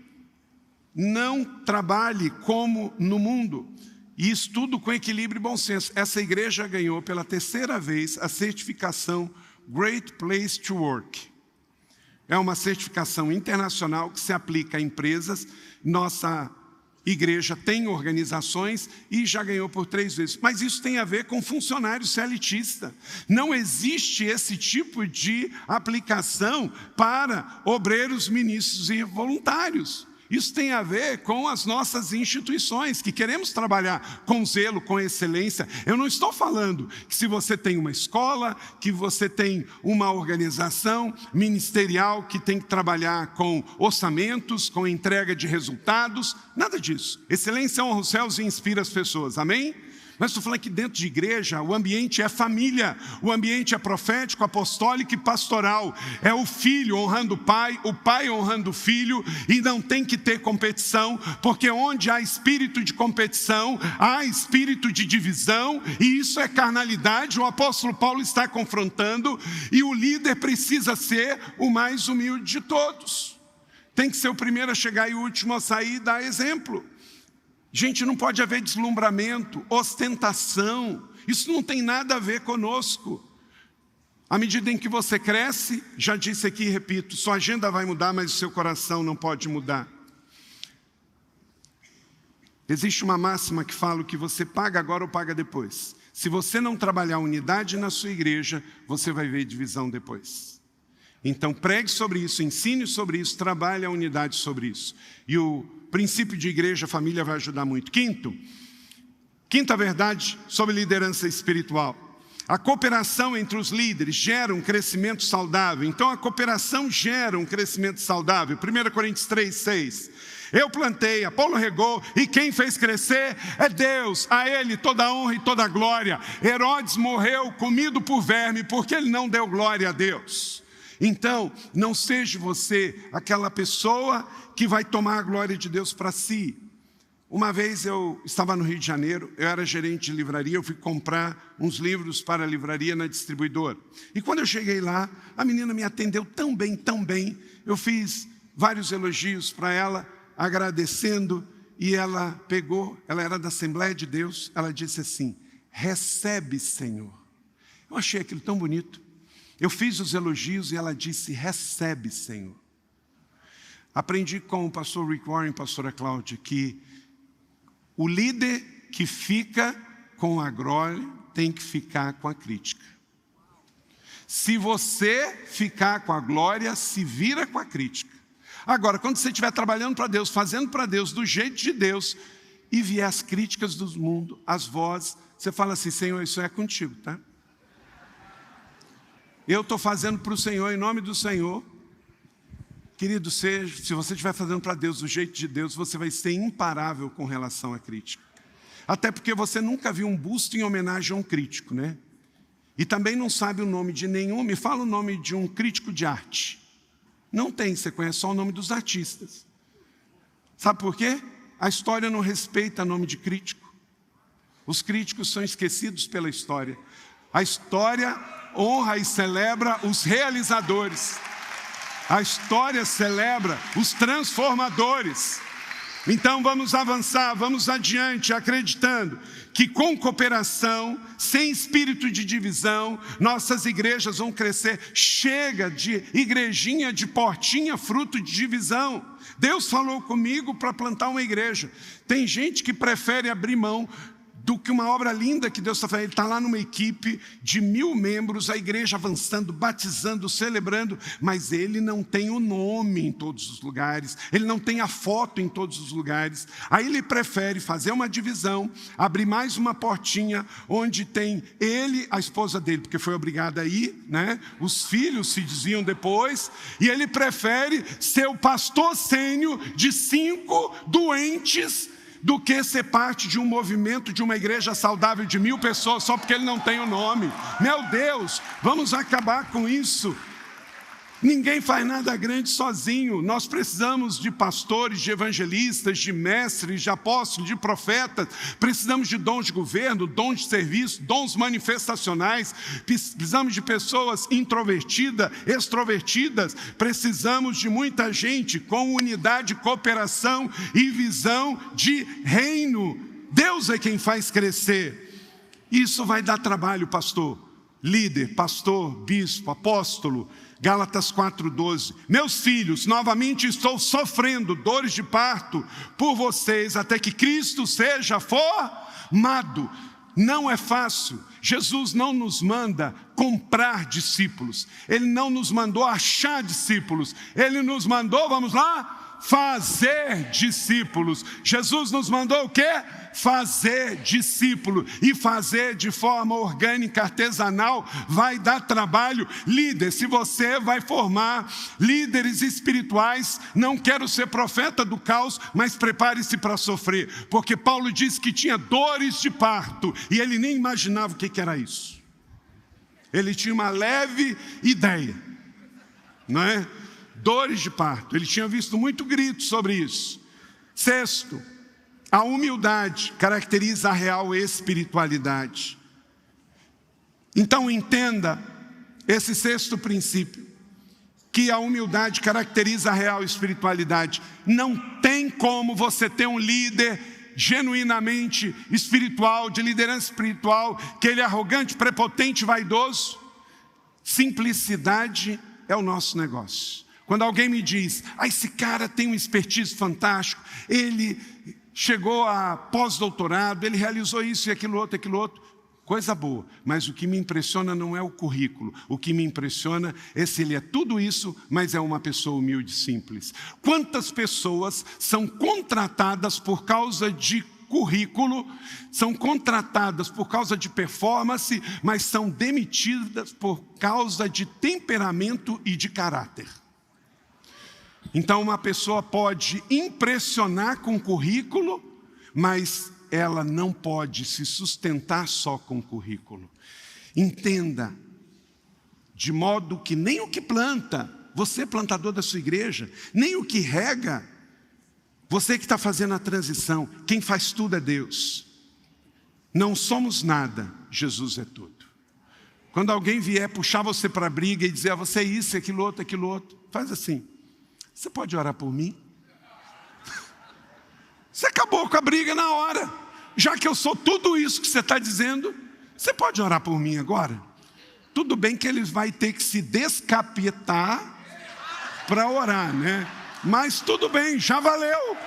Não trabalhe como no mundo. E isso tudo com equilíbrio e bom senso. Essa igreja ganhou pela terceira vez a certificação Great Place to Work. É uma certificação internacional que se aplica a empresas. Nossa igreja tem organizações e já ganhou por 3 vezes. Mas isso tem a ver com funcionário CLTista. Não existe esse tipo de aplicação para obreiros, ministros e voluntários. Isso tem a ver com as nossas instituições, que queremos trabalhar com zelo, com excelência. Eu não estou falando que se você tem uma escola, que você tem uma organização ministerial que tem que trabalhar com orçamentos, com entrega de resultados, nada disso. Excelência honra os céus e inspira as pessoas, amém? Mas estou falando que dentro de igreja o ambiente é família, o ambiente é profético, apostólico e pastoral. É o filho honrando o pai honrando o filho, e não tem que ter competição, porque onde há espírito de competição, há espírito de divisão, e isso é carnalidade. O apóstolo Paulo está confrontando, e o líder precisa ser o mais humilde de todos. Tem que ser o primeiro a chegar e o último a sair e dar exemplo. Gente, não pode haver deslumbramento, ostentação. Isso não tem nada a ver conosco. À medida em que você cresce, já disse aqui e repito, sua agenda vai mudar, mas o seu coração não pode mudar. Existe uma máxima que fala que você paga agora ou paga depois. Se você não trabalhar unidade na sua igreja, você vai ver divisão depois. Então pregue sobre isso, ensine sobre isso, trabalhe a unidade sobre isso. E o princípio de igreja, família vai ajudar muito. Quinta verdade sobre liderança espiritual. A cooperação entre os líderes gera um crescimento saudável. Então a cooperação gera um crescimento saudável. 1 Coríntios 3:6. Eu plantei, Apolo regou, e quem fez crescer é Deus. A Ele toda a honra e toda a glória. Herodes morreu comido por verme, porque ele não deu glória a Deus. Então, não seja você aquela pessoa que vai tomar a glória de Deus para si. Uma vez eu estava no Rio de Janeiro, eu era gerente de livraria, eu fui comprar uns livros para a livraria na distribuidora. E quando eu cheguei lá, a menina me atendeu tão bem, eu fiz vários elogios para ela, agradecendo, e ela pegou, ela era da Assembleia de Deus, ela disse assim: recebe, Senhor. Eu achei aquilo tão bonito. Eu fiz os elogios e ela disse: recebe, Senhor. Aprendi com o pastor Rick Warren e a pastora Cláudia que o líder que fica com a glória tem que ficar com a crítica. Se você ficar com a glória, se vira com a crítica. Agora, quando você estiver trabalhando para Deus, fazendo para Deus, do jeito de Deus, e vier as críticas do mundo, as vozes, você fala assim: Senhor, isso é contigo, tá? Eu estou fazendo para o Senhor, em nome do Senhor. Querido, se você estiver fazendo para Deus do jeito de Deus, você vai ser imparável com relação à crítica. Até porque você nunca viu um busto em homenagem a um crítico, né? E também não sabe o nome de nenhum. Me fala o nome de um crítico de arte. Não tem, você conhece só o nome dos artistas. Sabe por quê? A história não respeita o nome de crítico. Os críticos são esquecidos pela história. A história honra e celebra os realizadores. A história celebra os transformadores. Então vamos avançar, vamos adiante, acreditando que com cooperação, sem espírito de divisão, nossas igrejas vão crescer. Chega de igrejinha de portinha, fruto de divisão. Deus falou comigo para plantar uma igreja. Tem gente que prefere abrir mão do que uma obra linda que Deus está fazendo. Ele está lá numa equipe de 1000 membros, a igreja avançando, batizando, celebrando, mas ele não tem o nome em todos os lugares, ele não tem a foto em todos os lugares. Aí ele prefere fazer uma divisão, abrir mais uma portinha, onde tem ele, a esposa dele, porque foi obrigada a ir, né? Os filhos se desviam depois, e ele prefere ser o pastor sênior de 5 doentes, do que ser parte de um movimento, de uma igreja saudável de 1000 pessoas, só porque ele não tem o nome. Meu Deus, vamos acabar com isso. Ninguém faz nada grande sozinho. Nós precisamos de pastores, de evangelistas, de mestres, de apóstolos, de profetas. Precisamos de dons de governo, dons de serviço, dons manifestacionais. Precisamos de pessoas introvertidas, extrovertidas. Precisamos de muita gente com unidade, cooperação e visão de reino. Deus é quem faz crescer. Isso vai dar trabalho, pastor, líder, pastor, bispo, apóstolo. Gálatas 4:12. Meus filhos, novamente estou sofrendo dores de parto por vocês, até que Cristo seja formado. Não é fácil. Jesus não nos manda comprar discípulos. Ele não nos mandou achar discípulos. Ele nos mandou, vamos lá, fazer discípulos. Jesus nos mandou o quê? Fazer discípulo. E fazer de forma orgânica, artesanal, vai dar trabalho. Líder, se você vai formar líderes espirituais, não quero ser profeta do caos, mas prepare-se para sofrer. Porque Paulo disse que tinha dores de parto, e ele nem imaginava o que era isso. Ele tinha uma leve ideia, não é? Dores de parto. Ele tinha visto muito grito sobre isso. Sexto, a humildade caracteriza a real espiritualidade. Então entenda esse sexto princípio, que a humildade caracteriza a real espiritualidade. Não tem como você ter um líder genuinamente espiritual, de liderança espiritual, que ele é arrogante, prepotente, vaidoso. Simplicidade é o nosso negócio. Quando alguém me diz: esse cara tem um expertise fantástico, ele chegou a pós-doutorado, ele realizou isso e aquilo outro, coisa boa, mas o que me impressiona não é o currículo. O que me impressiona é se ele é tudo isso, mas é uma pessoa humilde e simples. Quantas pessoas são contratadas por causa de currículo, são contratadas por causa de performance, mas são demitidas por causa de temperamento e de caráter. Então uma pessoa pode impressionar com currículo, mas ela não pode se sustentar só com currículo. Entenda, de modo que nem o que planta, você plantador da sua igreja, nem o que rega, você que está fazendo a transição, quem faz tudo é Deus. Não somos nada, Jesus é tudo. Quando alguém vier puxar você para a briga e dizer, você é isso, aquilo outro, faz assim, você pode orar por mim? Você acabou com a briga na hora. Já que eu sou tudo isso que você está dizendo, você pode orar por mim agora? Tudo bem que ele vai ter que se descapetar para orar, né? Mas tudo bem, já valeu.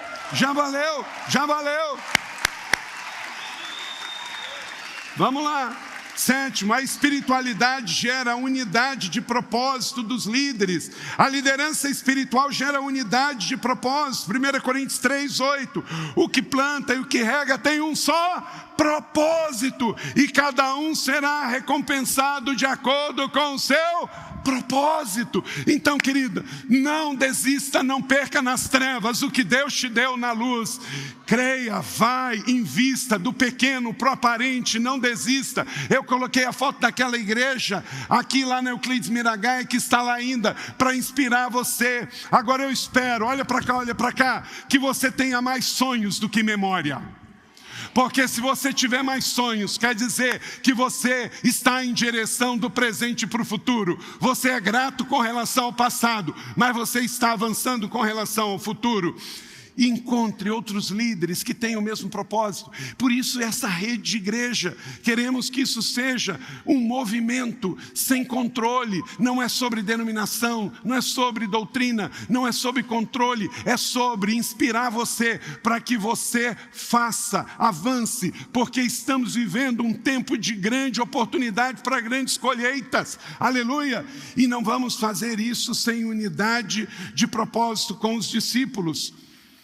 Vamos lá. 7, a espiritualidade gera a unidade de propósito dos líderes. A liderança espiritual gera unidade de propósito. 1 Coríntios 3:8. O que planta e o que rega tem um só propósito, e cada um será recompensado de acordo com o seu propósito. Então, querida, não desista, não perca nas trevas o que Deus te deu na luz. Creia, vai, invista do pequeno para o aparente, não desista. Eu coloquei a foto daquela igreja aqui lá na Euclides Miragaia, que está lá ainda, para inspirar você. Agora eu espero, olha para cá, que você tenha mais sonhos do que memória. Porque se você tiver mais sonhos, quer dizer que você está em direção do presente para o futuro. Você é grato com relação ao passado, mas você está avançando com relação ao futuro. E encontre outros líderes que tenham o mesmo propósito. Por isso essa rede de igreja, queremos que isso seja um movimento sem controle. Não é sobre denominação, não é sobre doutrina, não é sobre controle, é sobre inspirar você para que você faça, avance, porque estamos vivendo um tempo de grande oportunidade para grandes colheitas. Aleluia! E não vamos fazer isso sem unidade de propósito com os discípulos.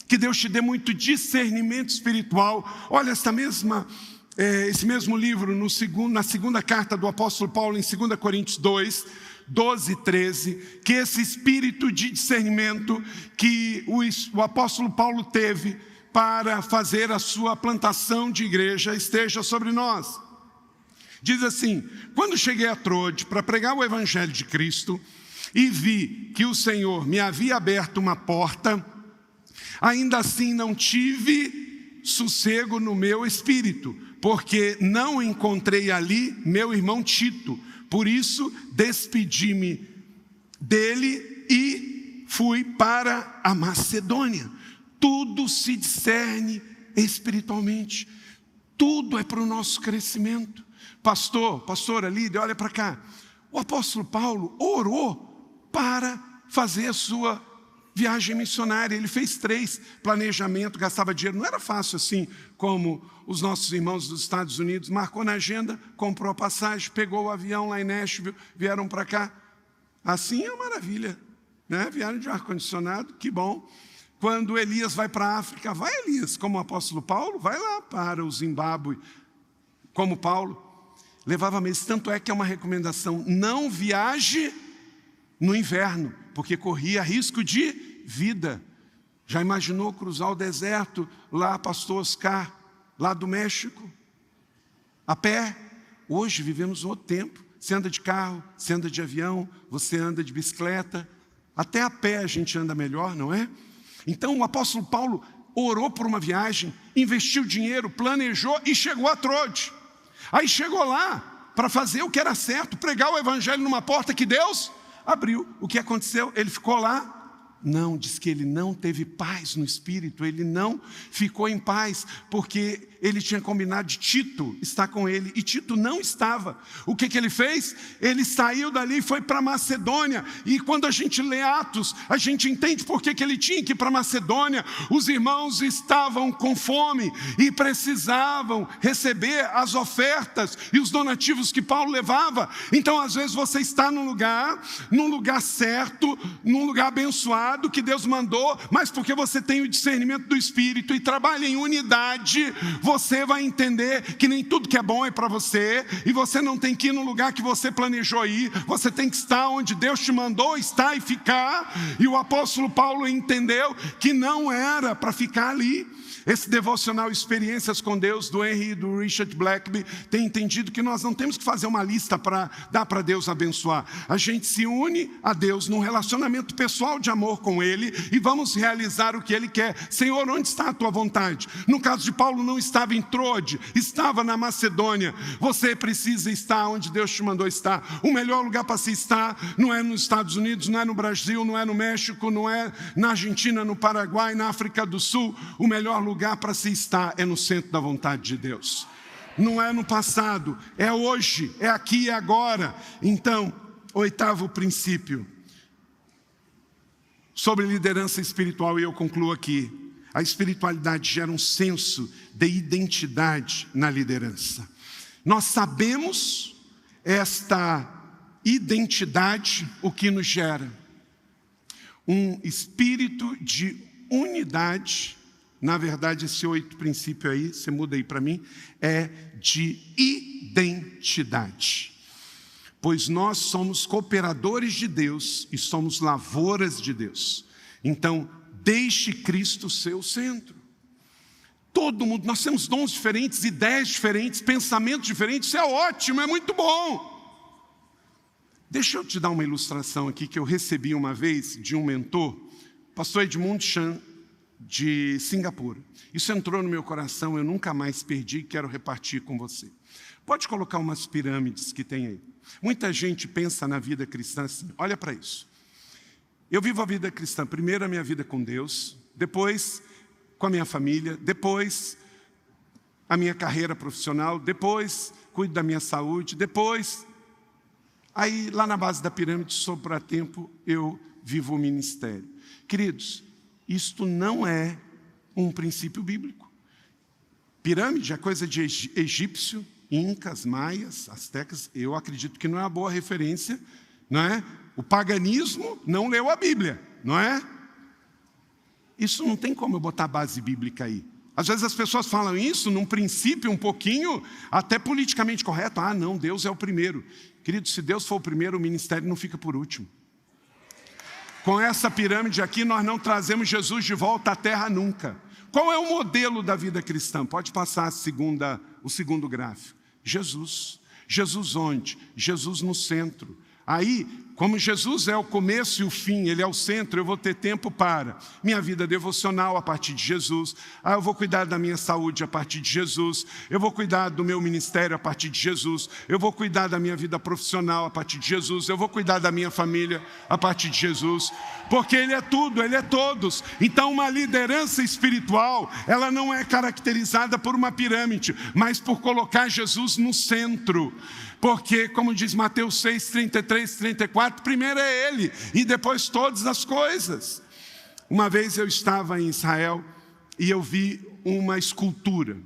Que Deus te dê muito discernimento espiritual. Olha esse mesmo livro, na segunda carta do apóstolo Paulo, em 2 Coríntios 2, 12 e 13, que esse espírito de discernimento que o apóstolo Paulo teve para fazer a sua plantação de igreja esteja sobre nós. Diz assim: quando cheguei a Troade para pregar o evangelho de Cristo e vi que o Senhor me havia aberto uma porta, ainda assim não tive sossego no meu espírito, porque não encontrei ali meu irmão Tito. Por isso despedi-me dele e fui para a Macedônia. Tudo se discerne espiritualmente. Tudo é para o nosso crescimento. Pastora, líder, olha para cá. O apóstolo Paulo orou para fazer a sua viagem missionária. Ele fez 3 planejamentos, gastava dinheiro. Não era fácil assim como os nossos irmãos dos Estados Unidos. Marcou na agenda, comprou a passagem, pegou o avião lá em Nashville, vieram para cá. Assim é uma maravilha, né? Vieram de ar-condicionado, que bom. Quando Elias vai para a África, vai Elias, como o apóstolo Paulo, vai lá para o Zimbábue, como Paulo. Levava meses, tanto é que é uma recomendação: não viaje no inverno, porque corria risco de vida. Já imaginou cruzar o deserto lá, pastor Oscar, lá do México, a pé? Hoje vivemos outro tempo. Você anda de carro, você anda de avião, você anda de bicicleta, até a pé a gente anda melhor, não é? Então o apóstolo Paulo orou por uma viagem, investiu dinheiro, planejou e chegou a Troade. Aí chegou lá para fazer o que era certo, pregar o evangelho numa porta que Deus abriu. O que aconteceu? Ele ficou lá Não, diz que ele não teve paz no espírito, ele não ficou em paz, porque ele tinha combinado de Tito estar com ele, e Tito não estava. O que ele fez? Ele saiu dali e foi para Macedônia, e quando a gente lê Atos, a gente entende por que ele tinha que ir para Macedônia. Os irmãos estavam com fome e precisavam receber as ofertas e os donativos que Paulo levava. Então às vezes você está num lugar certo, num lugar abençoado que Deus mandou, mas porque você tem o discernimento do Espírito e trabalha em unidade, você vai entender que nem tudo que é bom é para você, e você não tem que ir no lugar que você planejou ir, você tem que estar onde Deus te mandou estar e ficar. E o apóstolo Paulo entendeu que não era para ficar ali. Esse devocional Experiências com Deus, do Henry e do Richard Blackaby, tem entendido que nós não temos que fazer uma lista para dar para Deus abençoar. A gente se une a Deus num relacionamento pessoal de amor com Ele e vamos realizar o que Ele quer. Senhor, onde está a tua vontade? No caso de Paulo, não estava em Troade, estava na Macedônia. Você precisa estar onde Deus te mandou estar. O melhor lugar para se estar não é nos Estados Unidos, não é no Brasil, não é no México, não é na Argentina, no Paraguai, na África do Sul. O melhor lugar para se estar é no centro da vontade de Deus. Não é no passado, é hoje, é aqui e agora. Então, 8º princípio sobre liderança espiritual, e eu concluo aqui. A espiritualidade gera um senso de identidade na liderança. Nós sabemos esta identidade, o que nos gera um espírito de unidade. Na verdade, esse 8º princípio aí, você muda aí para mim, é de identidade. Pois nós somos cooperadores de Deus e somos lavouras de Deus. Então, deixe Cristo ser o centro. Todo mundo, nós temos dons diferentes, ideias diferentes, pensamentos diferentes, isso é ótimo, é muito bom. Deixa eu te dar uma ilustração aqui que eu recebi uma vez de um mentor, pastor Edmund Chan, de Singapura. Isso entrou no meu coração, eu nunca mais perdi e quero repartir com você. Pode colocar umas pirâmides que tem aí. Muita gente pensa na vida cristã assim, olha para isso. Eu vivo a vida cristã, primeiro a minha vida com Deus, depois com a minha família, depois a minha carreira profissional, depois cuido da minha saúde, depois, aí lá na base da pirâmide, sobra tempo, eu vivo o ministério. Queridos, isto não é um princípio bíblico. Pirâmide é coisa de egípcio, incas, maias, astecas. Eu acredito que não é uma boa referência, não é? O paganismo não leu a Bíblia, não é? Isso não tem como eu botar base bíblica aí. Às vezes as pessoas falam isso num princípio um pouquinho até politicamente correto. Ah, não, Deus é o primeiro. Querido, se Deus for o primeiro, o ministério não fica por último. Com essa pirâmide aqui, nós não trazemos Jesus de volta à terra nunca. Qual é o modelo da vida cristã? Pode passar o segundo gráfico. Jesus. Jesus onde? Jesus no centro. Aí, como Jesus é o começo e o fim, Ele é o centro, eu vou ter tempo para minha vida devocional a partir de Jesus, eu vou cuidar da minha saúde a partir de Jesus, eu vou cuidar do meu ministério a partir de Jesus, eu vou cuidar da minha vida profissional a partir de Jesus, eu vou cuidar da minha família a partir de Jesus, porque Ele é tudo, Ele é todos. Então uma liderança espiritual, ela não é caracterizada por uma pirâmide, mas por colocar Jesus no centro. Porque, como diz Mateus 6, 33, 34, primeiro é Ele e depois todas as coisas. Uma vez eu estava em Israel e eu vi uma escultura.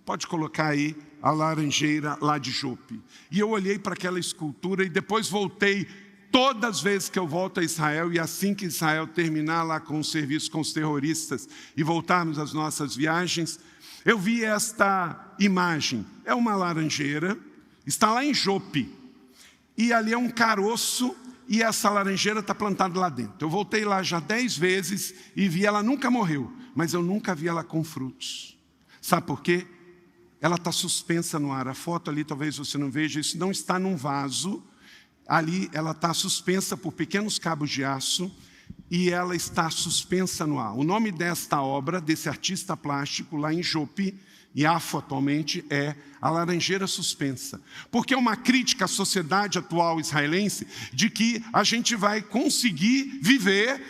Pode colocar aí a laranjeira lá de Jope. E eu olhei para aquela escultura e depois voltei. Todas as vezes que eu volto a Israel, e assim que Israel terminar lá com o serviço com os terroristas e voltarmos às nossas viagens, eu vi esta imagem. É uma laranjeira. Está lá em Jope, e ali é um caroço, e essa laranjeira está plantada lá dentro. Eu voltei lá já 10 vezes, e vi, ela nunca morreu, mas eu nunca vi ela com frutos. Sabe por quê? Ela está suspensa no ar. A foto ali, talvez você não veja, isso não está num vaso. Ali ela está suspensa por pequenos cabos de aço, e ela está suspensa no ar. O nome desta obra, desse artista plástico lá em Jope, Iafo atualmente, é a laranjeira suspensa. Porque é uma crítica à sociedade atual israelense de que a gente vai conseguir viver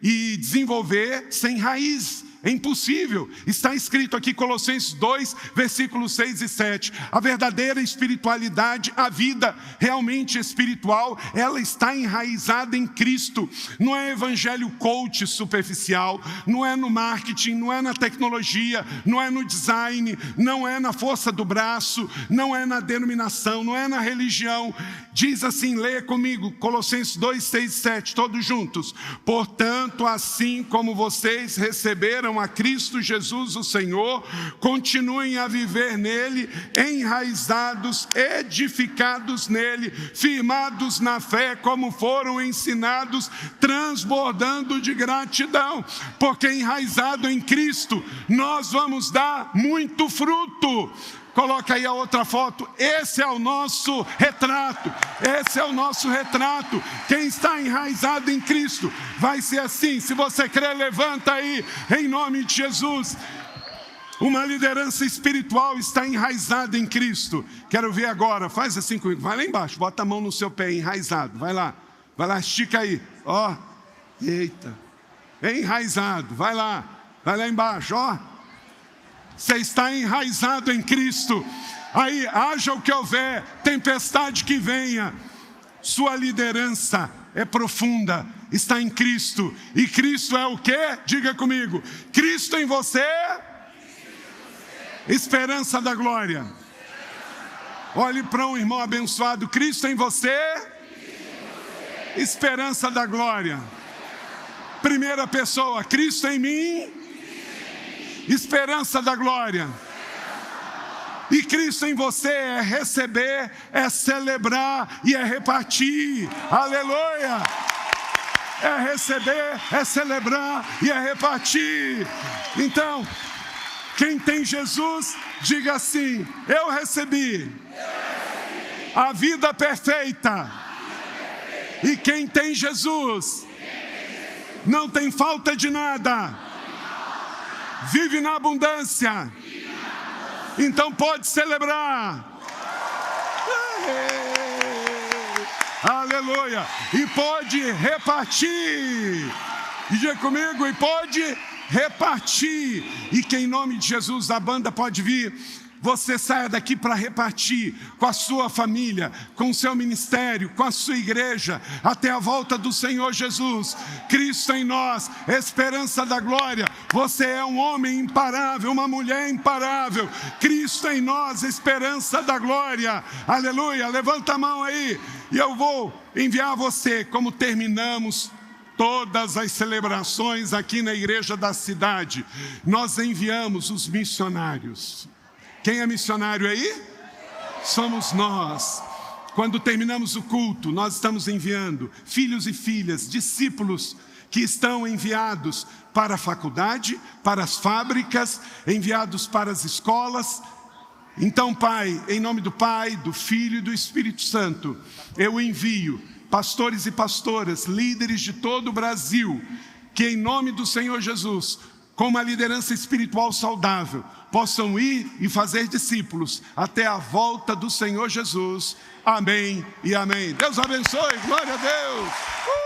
e desenvolver sem raiz. É impossível. Está escrito aqui Colossenses 2, versículos 6 e 7. A verdadeira espiritualidade, a vida realmente espiritual, ela está enraizada em Cristo. Não é evangelho coach superficial, não é no marketing, não é na tecnologia, não é no design, não é na força do braço, não é na denominação, não é na religião. Diz assim, leia comigo, Colossenses 2, 6 e 7, todos juntos. Portanto, assim como vocês receberam a Cristo Jesus o Senhor, continuem a viver nele, enraizados, edificados nele, firmados na fé como foram ensinados, transbordando de gratidão, porque enraizado em Cristo, nós vamos dar muito fruto. Coloca aí a outra foto. Esse é o nosso retrato. Esse é o nosso retrato. Quem está enraizado em Cristo vai ser assim. Se você crê, levanta aí, em nome de Jesus. Uma liderança espiritual está enraizada em Cristo. Quero ver agora. Faz assim comigo. Vai lá embaixo. Bota a mão no seu pé, enraizado. Vai lá, estica aí. Ó. Eita. Enraizado. Vai lá embaixo. Ó. Você está enraizado em Cristo. Aí, haja o que houver, tempestade que venha, sua liderança é profunda, está em Cristo. E Cristo é o quê? Diga comigo. Cristo em você, esperança da glória. Olhe para um irmão abençoado. Cristo em você, esperança da glória. Primeira pessoa, Cristo em mim, esperança da glória. E Cristo em você é receber, é celebrar e é repartir. Aleluia! É receber, é celebrar e é repartir. Então, quem tem Jesus, diga assim: eu recebi a vida perfeita. E quem tem Jesus não tem falta de nada. Vive na abundância. Então pode celebrar. Aleluia. E pode repartir. Diga comigo, e pode repartir. E que em nome de Jesus a banda pode vir. Você saia daqui para repartir com a sua família, com o seu ministério, com a sua igreja, até a volta do Senhor Jesus. Cristo em nós, esperança da glória. Você é um homem imparável, uma mulher imparável. Cristo em nós, esperança da glória. Aleluia, levanta a mão aí. E eu vou enviar você, como terminamos todas as celebrações aqui na igreja da cidade. Nós enviamos os missionários. Quem é missionário aí? Somos nós. Quando terminamos o culto, nós estamos enviando filhos e filhas, discípulos que estão enviados para a faculdade, para as fábricas, enviados para as escolas. Então, Pai, em nome do Pai, do Filho e do Espírito Santo, eu envio pastores e pastoras, líderes de todo o Brasil, que em nome do Senhor Jesus, com uma liderança espiritual saudável, possam ir e fazer discípulos até a volta do Senhor Jesus. Amém e amém. Deus abençoe, glória a Deus.